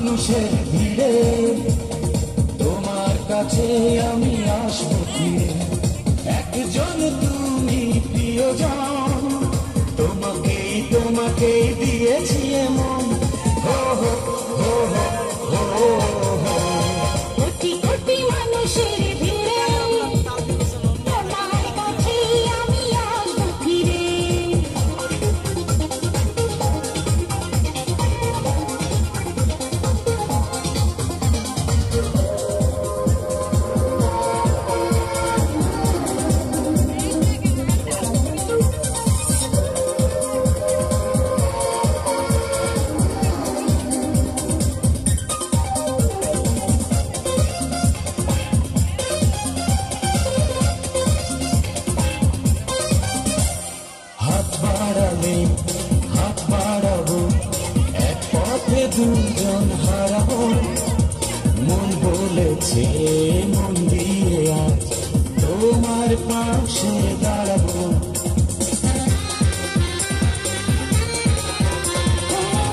মানুষের ভিড়ে তোমার কাছে আমি আসবো ফিরে। একজন তুমি প্রিয়জন, তোমাকেই তোমাকেই দিয়েছি মন। হো হো হো হো হো হো। কোটি কোটি মানুষের ভিড়ে তোমার কাছে আমি আসবো ফিরে। হাত বাড়ালে হাত বাড়াবো, এক পথে দুজন হারাবো। মন বলেছে মন দিয়ে আজ তোমার পাশে দাঁড়াবো।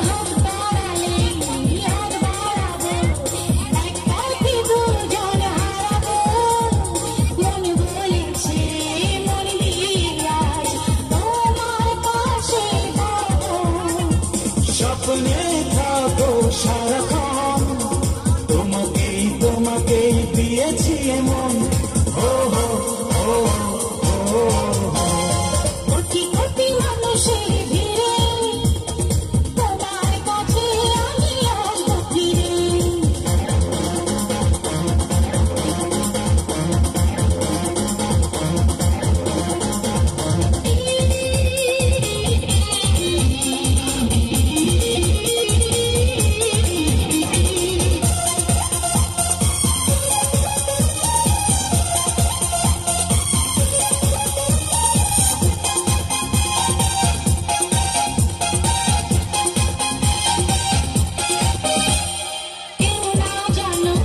হাত বাড়ালে হাত বাড়াবো, এক পথে দুজন হারাবো। মন বলেছে মন দিয়ে আজ তোমার পাশে দাঁড়াবো। স্বপ্নে থাকো সারাক্ষণ, তোমাকেই তোমাকেই দিয়েছি মন। হো হো হো হো হো। কোটি কোটি মানুষের ভিড়ে তোমার কাছে আমি আসবো ফিরে। কেউ না জানো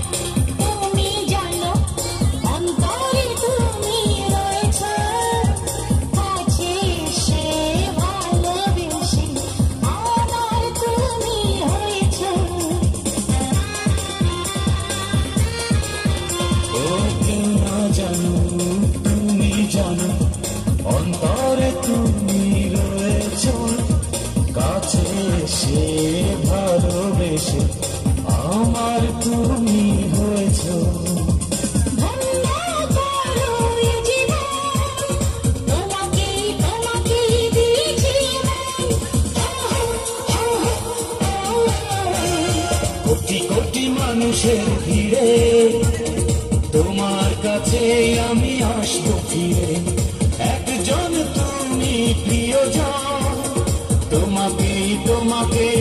তুমি জানো, অন্তরে তুমি রয়েছো। কাছে এসে ভালোবেসে আমার তুমি হয়েছো। ও কেউ না জানো তুমি জানো, অন্তরে তুমি রয়েছো। কাছে এসে ভালোবেসে আমার তুমি হয়েছো। ধন্য করো এ জীবন, তোমাকেই তোমাকেই দিয়েছি মন। কোটি কোটি মানুষের ভিড়ে তোমার কাছে আমি আসবো ফিরে। একজন তুমি প্রিয়জন, তোমাকেই তোমাকেই